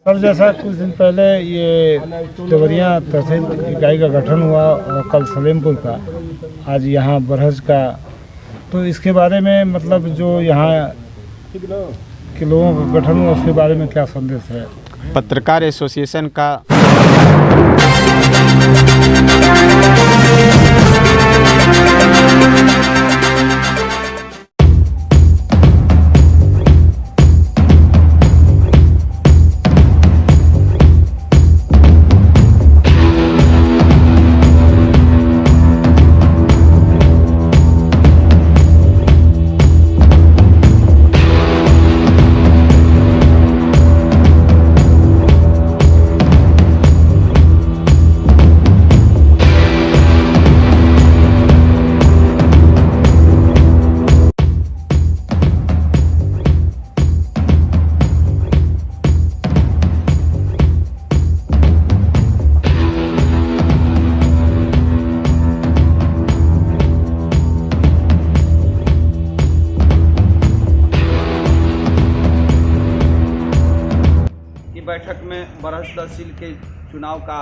Sir, जैसा कुछ दिन पहले ये देवरिया तहसील इकाई का गठन हुआ और कल सलेमपुर का, आज यहाँ बरहज का, तो इसके बारे में मतलब जो यहाँ के लोगों का गठन हुआ उसके बारे में क्या संदेश है? पत्रकार एसोसिएशन का बैठक में बरहज तहसील के चुनाव का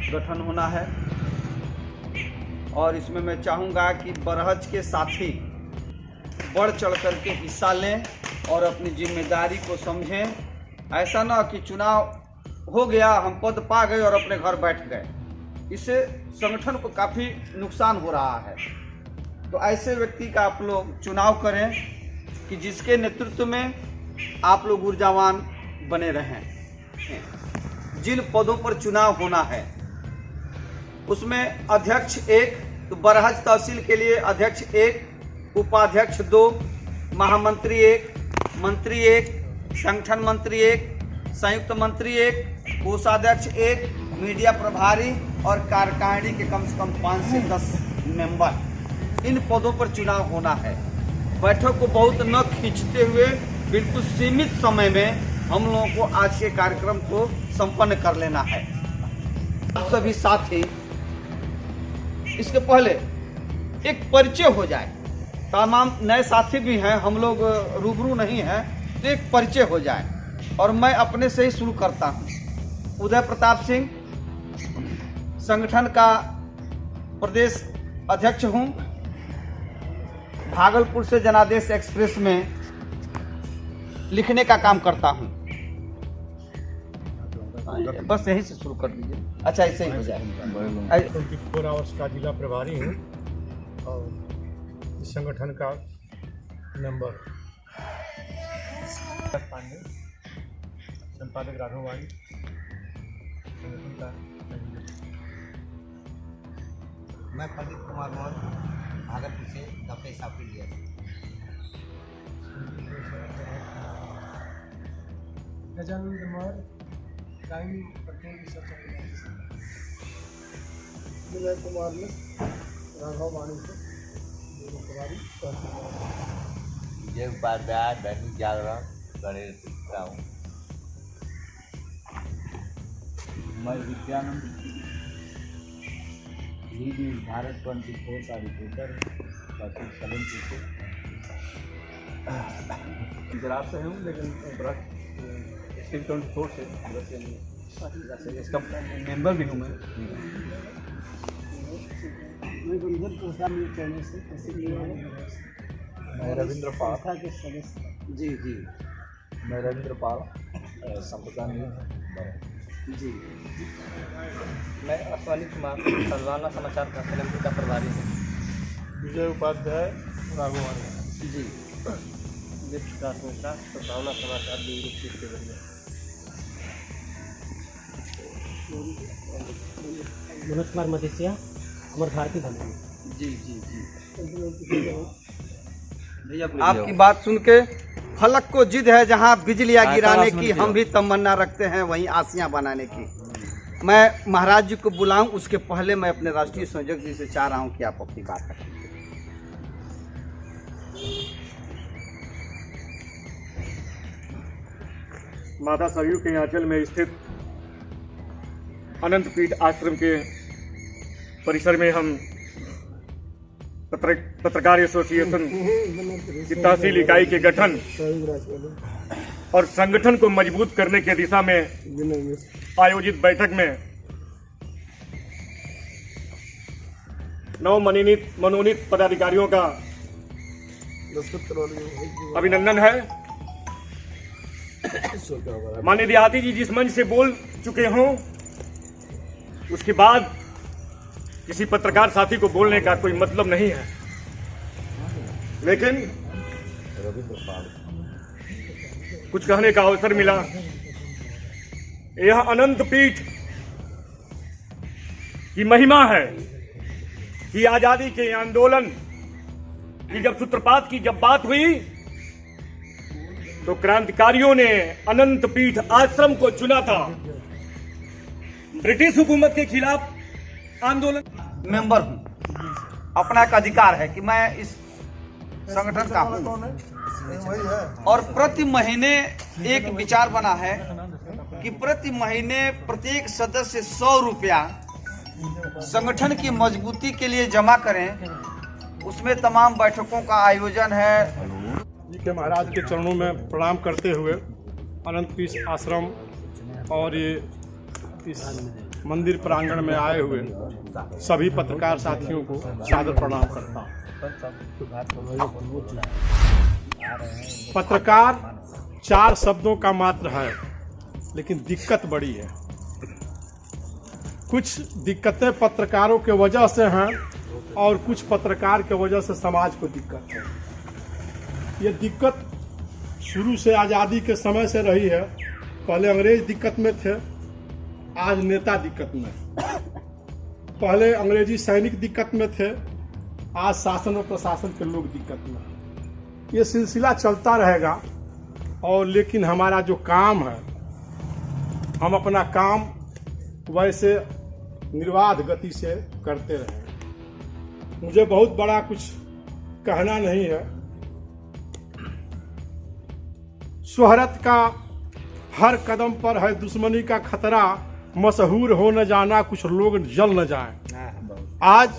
गठन होना है और इसमें मैं चाहूँगा कि बरहज के साथी बढ़ चढ़ कर के हिस्सा लें और अपनी जिम्मेदारी को समझें। ऐसा ना कि चुनाव हो गया, हम पद पा गए और अपने घर बैठ गए, इससे संगठन को काफ़ी नुकसान हो रहा है। तो ऐसे व्यक्ति का आप लोग चुनाव करें कि जिसके नेतृत्व में आप लोग ऊर्जावान बने रहें। जिन पदों पर चुनाव होना है उसमें अध्यक्ष 1, तो बरहज तहसील के लिए अध्यक्ष 1, उपाध्यक्ष 2, महामंत्री 1, मंत्री 1, संगठन मंत्री 1, संयुक्त मंत्री 1, कोषाध्यक्ष 1, मीडिया प्रभारी और कार्यकारिणी के कम से कम 5 से 10 मेंबर। इन पदों पर चुनाव होना है। बैठक को बहुत न खींचते हुए बिल्कुल सीमित समय में हम लोगों को आज के कार्यक्रम को संपन्न कर लेना है। सभी साथी, इसके पहले एक परिचय हो जाए। तमाम नए साथी भी हैं, हम लोग रूबरू नहीं हैं, तो एक परिचय हो जाए। और मैं अपने से ही शुरू करता हूं। उदय प्रताप सिंह, संगठन का प्रदेश अध्यक्ष हूं। भागलपुर से जनादेश एक्सप्रेस में लिखने का काम करता हूं। बस यहीं से शुरू कर दीजिए। अच्छा, ऐसे ही हो जाए। 24 आवर्स का जिला प्रभारी हूँ और इस संगठन का मेंबर पांडे, संपादक राघववाणी, संगठन का। मैं पंडित कुमार मोहन, भागलपुर से दफे साफी लिया। गजानंद कुमार, टाइम पेट्रोल रिसर्च विनय कुमार ने राघववाणी से विजय उपाध्याय, दैनिक जागरण, गणेश लिखता हूँ। मैं विद्यानंद भारत 24 का रिपोर्टर सलेमपुर से। गुजरात से हूँ, लेकिन स्टील 24 से इसका मेंबर भी हूँ मैं। मैं रविंद्र पाल जी जी मैं रविंद्र पाल संप्रदाय जी। मैं अश्वनी कुमार, सलवाना समाचार का सलेमपुर का प्रभारी हूँ। विजय उपाध्याय, राघववाणी जी। प्रकाश मिश्रा, सद्भावना समाचार के जरिए। मनोज कुमार मदेशिया, अमर भारती धमनी। जी जी जी। आपकी बात सुन के फलक को जिद है, जहाँ बिजलियाँ गिराने की हम भी तमन्ना रखते हैं, वहीं आसियाँ बनाने की। मैं महाराज जी को बुलाऊं, उसके पहले मैं अपने राष्ट्रीय संयोजक जी से चाह रहा हूं कि आप अपनी बात रखें। माता सरयू के आंचल में स्थित अनंतपीठ आश्रम के परिसर में हम पत्रकार एसोसिएशन की तहसील इकाई के गठन और संगठन को मजबूत करने की दिशा में आयोजित बैठक में मनोनीत पदाधिकारियों का अभिनंदन है। माननीय देहाती जी जिस मंच से बोल चुके हों, उसके बाद किसी पत्रकार साथी को बोलने का कोई मतलब नहीं है, लेकिन कुछ कहने का अवसर मिला। यह अनंत पीठ की महिमा है कि आजादी के आंदोलन की जब सूत्रपात की जब बात हुई तो क्रांतिकारियों ने अनंत पीठ आश्रम को चुना था। ब्रिटिश हुकूमत के खिलाफ आंदोलन मेंबर हूँ, अपना एक अधिकार है कि मैं इस संगठन का हूँ। और प्रति महीने एक विचार बना है कि प्रति महीने प्रत्येक सदस्य 100 रुपया संगठन की मजबूती के लिए जमा करें। उसमें तमाम बैठकों का आयोजन है। जी के महाराज के चरणों में प्रणाम करते हुए अनंत पीठ आश्रम और ये इस मंदिर प्रांगण में आए हुए सभी पत्रकार साथियों को सादर प्रणाम करता हूँ। पत्रकार 4 शब्दों का मात्र है, लेकिन दिक्कत बड़ी है। कुछ दिक्कतें पत्रकारों के वजह से हैं और कुछ पत्रकार के वजह से समाज को दिक्कत है। ये दिक्कत शुरू से आज़ादी के समय से रही है। पहले अंग्रेज दिक्कत में थे, आज नेता दिक्कत में। पहले अंग्रेजी सैनिक दिक्कत में थे, आज शासन और प्रशासन के लोग दिक्कत में। ये सिलसिला चलता रहेगा। और लेकिन हमारा जो काम है, हम अपना काम वैसे निर्बाध गति से करते रहें। मुझे बहुत बड़ा कुछ कहना नहीं है। शोहरत का हर कदम पर है दुश्मनी का खतरा, मशहूर हो न जाना कुछ लोग जल न जाएं। आज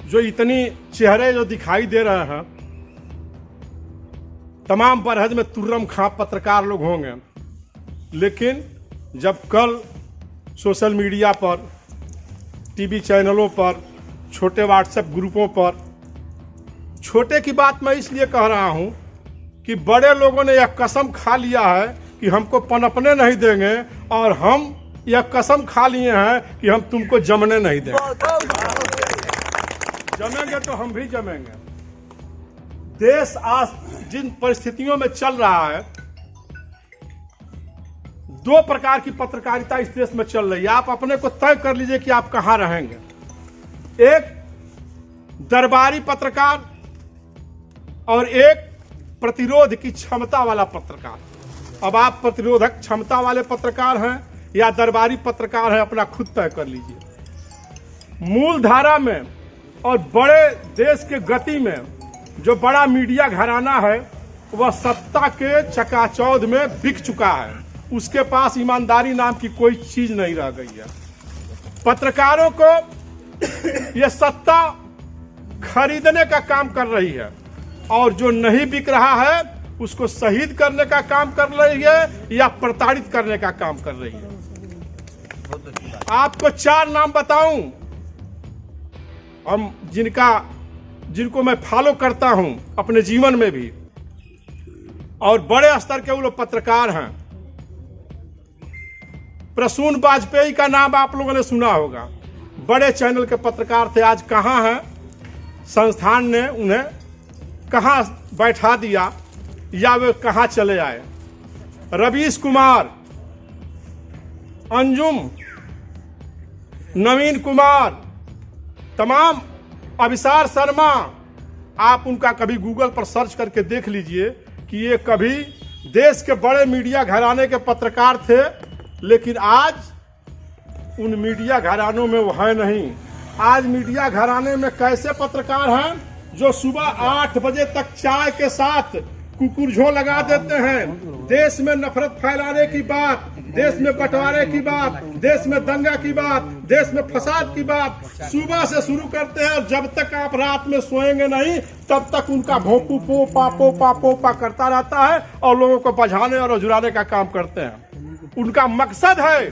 जो इतनी चेहरे जो दिखाई दे रहे हैं, तमाम बरहज में तुर्रम खां पत्रकार लोग होंगे, लेकिन जब कल सोशल मीडिया पर, टीवी चैनलों पर, छोटे व्हाट्सएप ग्रुपों पर, छोटे की बात मैं इसलिए कह रहा हूं कि बड़े लोगों ने यह कसम खा लिया है कि हमको पनपने नहीं देंगे, और हम यह कसम खा लिए हैं कि हम तुमको जमने नहीं देंगे। जमेंगे तो हम भी जमेंगे। देश आज जिन परिस्थितियों में चल रहा है, 2 प्रकार की पत्रकारिता इस देश में चल रही है। आप अपने को तय कर लीजिए कि आप कहां रहेंगे। एक दरबारी पत्रकार और एक प्रतिरोध की क्षमता वाला पत्रकार। अब आप प्रतिरोधक क्षमता वाले पत्रकार हैं या दरबारी पत्रकार हैं, अपना खुद तय कर लीजिए। मूल धारा में और बड़े देश के गति में जो बड़ा मीडिया घराना है, वह सत्ता के चकाचौंध में बिक चुका है। उसके पास ईमानदारी नाम की कोई चीज नहीं रह गई है। पत्रकारों को यह सत्ता खरीदने का काम कर रही है, और जो नहीं बिक रहा है उसको शहीद करने का काम कर रही है या प्रताड़ित करने का काम कर रही है। आपको 4 नाम बताऊं, हम जिनको मैं फॉलो करता हूं अपने जीवन में भी, और बड़े स्तर के वो लोग पत्रकार हैं। प्रसून वाजपेयी का नाम आप लोगों ने सुना होगा। बड़े चैनल के पत्रकार थे, आज कहां हैं? संस्थान ने उन्हें कहां बैठा दिया या वे कहां चले आए? रवीश कुमार, अंजुम, नवीन कुमार, तमाम, अभिसार शर्मा, आप उनका कभी गूगल पर सर्च करके देख लीजिए कि ये कभी देश के बड़े मीडिया घराने के पत्रकार थे, लेकिन आज उन मीडिया घरानों में वो है नहीं। आज मीडिया घराने में कैसे पत्रकार हैं जो सुबह 8 बजे तक चाय के साथ कुकुरझों लगा देते हैं। देश में नफरत फैलाने की बात, देश में बंटवारे की बात, देश में दंगा की बात, देश में फसाद की बात सुबह से शुरू करते हैं। और जब तक आप रात में सोएंगे नहीं तब तक उनका भोंपू पोपा करता रहता है और लोगों को बझाने और जुराने का काम करते हैं। उनका मकसद है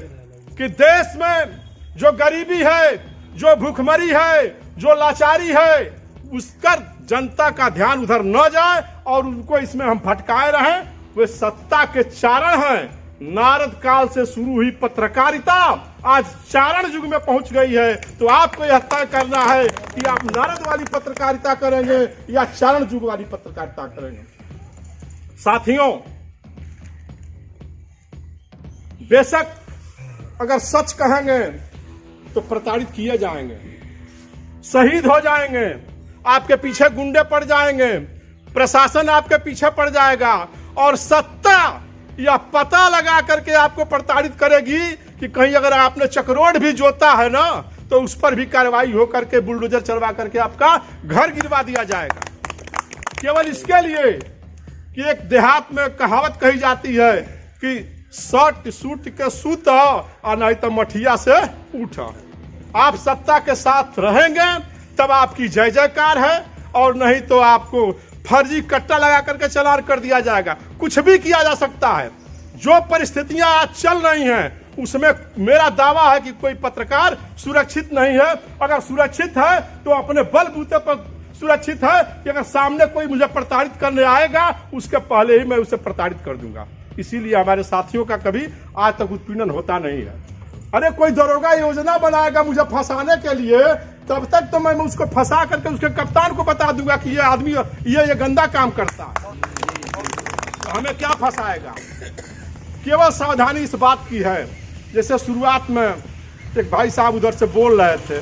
कि देश में जो गरीबी है, जो भूखमरी है, जो लाचारी है, उसका जनता का ध्यान उधर न जाए और उनको इसमें हम भटकाए रहें। वे सत्ता के चारण हैं। नारद काल से शुरू हुई पत्रकारिता आज चारण युग में पहुंच गई है। तो आपको यह तय करना है कि आप नारद वाली पत्रकारिता करेंगे या चारण युग वाली पत्रकारिता करेंगे। साथियों, बेशक अगर सच कहेंगे तो प्रताड़ित किए जाएंगे, शहीद हो जाएंगे, आपके पीछे गुंडे पड़ जाएंगे, प्रशासन आपके पीछे पड़ जाएगा और सत्ता यह पता लगा करके आपको प्रताड़ित करेगी कि कहीं अगर आपने चक्रोड भी जोता है ना तो उस पर भी कार्रवाई हो करके बुलडोजर चलवा करके आपका घर गिरवा दिया जाएगा। केवल इसके लिए कि एक देहात में कहावत कही जाती है कि शर्ट सूट के सूत और नहीं तो मठिया से उठ। आप सत्ता के साथ रहेंगे तब आपकी जय जयकार है और नहीं तो आपको फर्जी कट्टा लगा करके चालान कर दिया जाएगा। कुछ भी किया जा सकता है। जो परिस्थितियां आज चल रही हैं उसमें मेरा दावा है कि कोई पत्रकार सुरक्षित नहीं है। अगर सुरक्षित है तो अपने बलबूते पर सुरक्षित है कि अगर सामने कोई मुझे प्रताड़ित करने आएगा उसके पहले ही मैं उसे प्रताड़ित कर दूंगा। इसीलिए हमारे साथियों का कभी आज तक उत्पीड़न होता नहीं है। अरे कोई दरोगा योजना बनाएगा मुझे फंसाने के लिए, तब तक तो मैं उसको फंसा करके उसके कप्तान को बता दूंगा कि ये आदमी ये गंदा काम करता है, तो हमें क्या फंसाएगा। केवल सावधानी इस बात की है, जैसे शुरुआत में एक भाई साहब उधर से बोल रहे थे,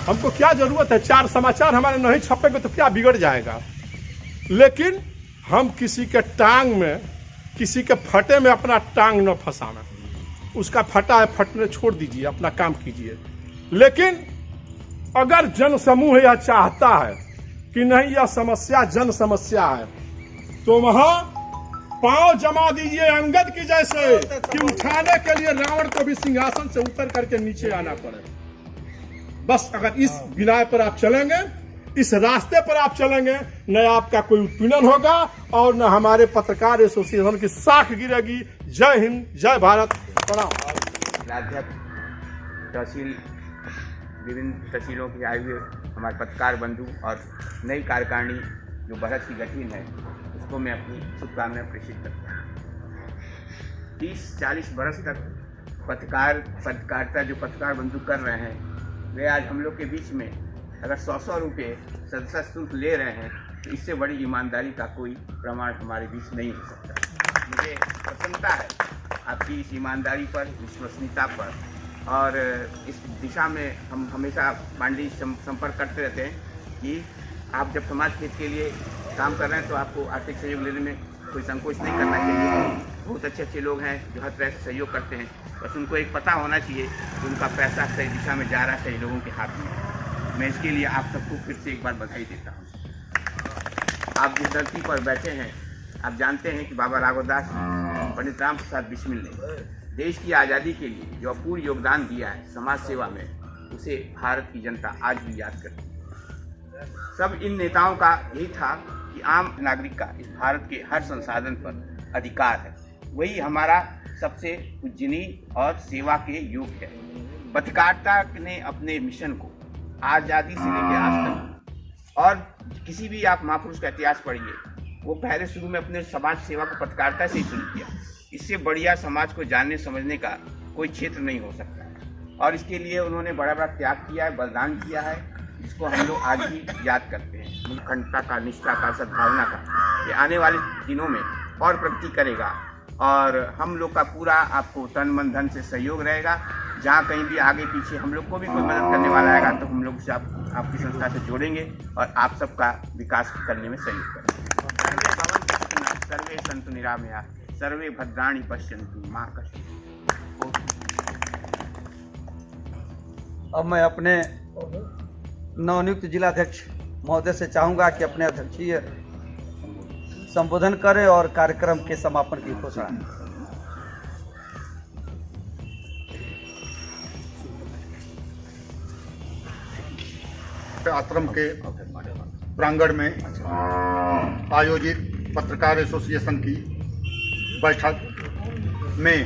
हमको क्या जरूरत है, 4 समाचार हमारे नहीं छपेंगे तो क्या बिगड़ जाएगा। लेकिन हम किसी के टांग में, किसी के फटे में अपना टांग न फंसाना। उसका फटा है, फटने छोड़ दीजिए, अपना काम कीजिए। लेकिन अगर जन समूह यह चाहता है कि नहीं यह समस्या जन समस्या है तो वहां पांव जमा दीजिए अंगद की जैसे कि उठाने के लिए रावण को भी सिंहासन से उतर करके नीचे आना पड़े। बस अगर इस बिना पर आप चलेंगे, इस रास्ते पर आप चलेंगे, न आपका कोई उत्पीड़न होगा और न हमारे पत्रकार एसोसिएशन की साख गिरेगी। जय हिंद, जय भारत, प्रणाम। राज्याध्यक्ष तहसील, विभिन्न तहसीलों के आए हुए हमारे पत्रकार बंधु और नई कार्यकारिणी जो बरहज की गठन है उसको मैं अपनी शुभकामनाएं प्रेषित करता हूँ। 30-40 बरस तक पत्रकारिता जो पत्रकार बंधु कर रहे हैं वे आज हम लोग के बीच में अगर 100 रुपये सदस्य शुल्क ले रहे हैं तो इससे बड़ी ईमानदारी का कोई प्रमाण हमारे बीच नहीं हो सकता। मुझे प्रसन्नता है आपकी इस ईमानदारी पर, विश्वसनीयता पर, और इस दिशा में हम हमेशा पांडी संपर्क करते रहते हैं कि आप जब समाज हित के लिए काम कर रहे हैं तो आपको आर्थिक सहयोग लेने में कोई संकोच नहीं करना चाहिए। बहुत अच्छे लोग हैं जो हर तरह से सहयोग करते हैं, बस उनको एक पता होना चाहिए कि उनका पैसा सही दिशा में जा रहा है, सही लोगों के हाथ में। मैं इसके लिए आप सबको फिर से एक बार बधाई देता हूँ। आप जिस धरती पर बैठे हैं आप जानते हैं कि बाबा राघवदास, पंडित राम प्रसाद बिस्मिल ने देश की आज़ादी के लिए जो अपूर्व योगदान दिया है समाज सेवा में, उसे भारत की जनता आज भी याद करती है। सब इन नेताओं का यही था कि आम नागरिक का इस भारत के हर संसाधन पर अधिकार है, वही हमारा सबसे पूजनीय और सेवा के योग्य है। पत्रकारिता ने अपने मिशन को आज़ादी से लेकर आज तक, और किसी भी आप महापुरुष का इतिहास पढ़िए, वो पहले शुरू में अपने समाज सेवा को पत्रकारिता से ही शुरू किया। इससे बढ़िया समाज को जानने समझने का कोई क्षेत्र नहीं हो सकता और इसके लिए उन्होंने बड़ा बड़ा त्याग किया है, बलिदान किया है, जिसको हम लोग आज भी याद करते हैं। अखंडता का, निष्ठा का, सद्भावना का ये आने वाले दिनों में और प्रगति करेगा और हम लोग का पूरा आपको तन मन धन से सहयोग रहेगा। जहाँ कहीं भी आगे पीछे हम लोग को भी कोई मदद करने वाला आएगा तो हम लोग उसे आपकी संस्था से जोड़ेंगे और आप सबका विकास करने में सहयोग करेंगे। सर्वे भवन्तु, सर्वे सन्तु निरामया, सर्वे भद्राणि पश्यन्तु मा कश्चित्। अब मैं अपने नवनियुक्त जिलाध्यक्ष महोदय से चाहूँगा कि अपने अध्यक्षीय संबोधन करें और कार्यक्रम के समापन की घोषणा। आश्रम के प्रांगण में आयोजित पत्रकार एसोसिएशन की बैठक में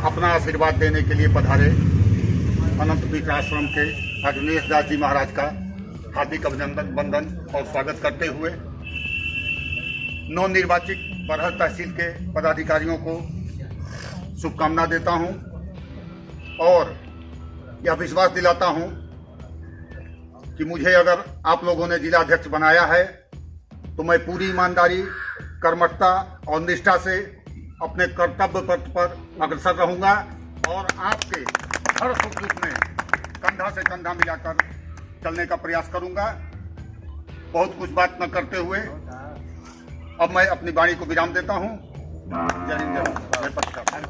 अपना आशीर्वाद देने के लिए पधारे अनंत पीठ आश्रम के अग्नेश दास जी महाराज का हार्दिक अभिनंदन वंदन और स्वागत करते हुए नवनिर्वाचित बरहज तहसील के पदाधिकारियों को शुभकामना देता हूं और यह विश्वास दिलाता हूं कि मुझे अगर आप लोगों ने जिलाध्यक्ष बनाया है तो मैं पूरी ईमानदारी, कर्मठता और निष्ठा से अपने कर्तव्य पथ पर अग्रसर रहूंगा और आपके हर सुख दुख में कंधा से कंधा मिलाकर चलने का प्रयास करूंगा। बहुत कुछ बात न करते हुए अब मैं अपनी वाणी को विराम देता हूं। जय हिंद, जय पत्रकार।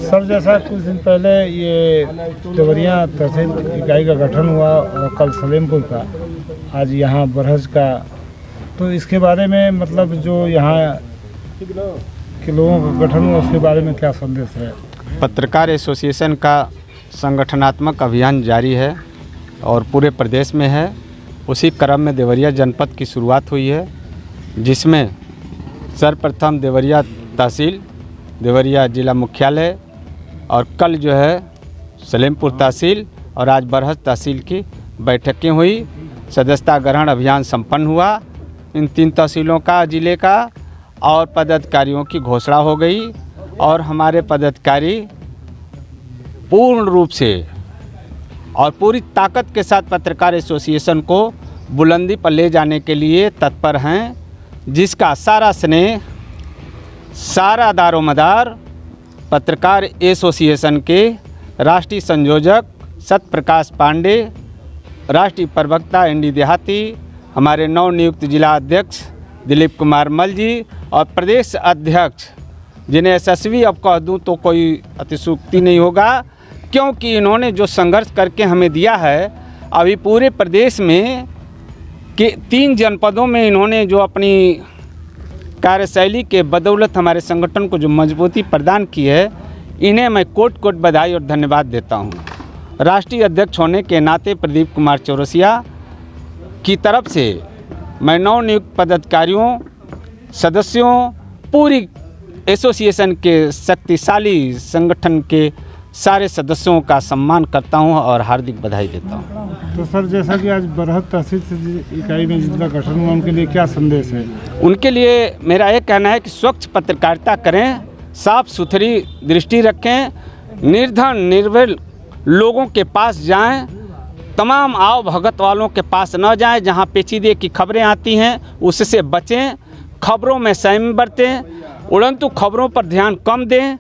सर, जैसा कुछ दिन पहले ये देवरिया तहसील इकाई का गठन हुआ और कल सलेमपुर का, आज यहाँ बरहज का, तो इसके बारे में मतलब जो यहाँ के लोगों का गठन हुआ उसके बारे में क्या संदेश है? पत्रकार एसोसिएशन का संगठनात्मक अभियान जारी है और पूरे प्रदेश में है। उसी क्रम में देवरिया जनपद की शुरुआत हुई है, जिसमें सर्वप्रथम देवरिया तहसील, देवरिया जिला मुख्यालय और कल जो है सलेमपुर तहसील और आज बरहज तहसील की बैठकें हुई। सदस्यता ग्रहण अभियान संपन्न हुआ इन 3 तहसीलों का, जिले का, और पदाधिकारियों की घोषणा हो गई और हमारे पदाधिकारी पूर्ण रूप से और पूरी ताकत के साथ पत्रकार एसोसिएशन को बुलंदी पर ले जाने के लिए तत्पर हैं, जिसका सारा स्नेह, सारा दारोमदार पत्रकार एसोसिएशन के राष्ट्रीय संयोजक सत्यप्रकाश पांडे, राष्ट्रीय प्रवक्ता एनडी देहाती, हमारे नवनियुक्त जिला अध्यक्ष दिलीप कुमार मल जी और प्रदेश अध्यक्ष, जिन्हें यशस्वी अब कह दूँ तो कोई अतिशयोक्ति नहीं होगा, क्योंकि इन्होंने जो संघर्ष करके हमें दिया है, अभी पूरे प्रदेश में के 3 जनपदों में इन्होंने जो अपनी कार्यशैली के बदौलत हमारे संगठन को जो मजबूती प्रदान की है, इन्हें मैं कोट कोट बधाई और धन्यवाद देता हूं। राष्ट्रीय अध्यक्ष होने के नाते प्रदीप कुमार चौरसिया की तरफ से मैं नवनियुक्त पदाधिकारियों, सदस्यों, पूरी एसोसिएशन के शक्तिशाली संगठन के सारे सदस्यों का सम्मान करता हूं और हार्दिक बधाई देता हूं। तो सर, जैसा कि आज बरहज तहसील इकाई में जिनका गठन हुआ, उनके लिए क्या संदेश है? उनके लिए मेरा ये कहना है कि स्वच्छ पत्रकारिता करें, साफ सुथरी दृष्टि रखें, निर्धन निर्बल लोगों के पास जाएं, तमाम आव भगत वालों के पास न जाएं, जहां पेचीदे की खबरें आती हैं उससे बचें, खबरों में संयम बरतें, उड़ंतु खबरों पर ध्यान कम दें,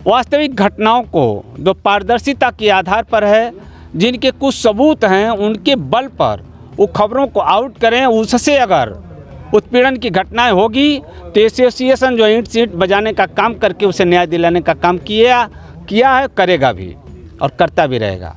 वास्तविक घटनाओं को जो पारदर्शिता के आधार पर है, जिनके कुछ सबूत हैं, उनके बल पर वो खबरों को आउट करें। उससे अगर उत्पीड़न की घटनाएं होगी तो एसोसिएशन जो ईंट सीट बजाने का काम करके उसे न्याय दिलाने का काम किया है, करेगा भी और करता भी रहेगा।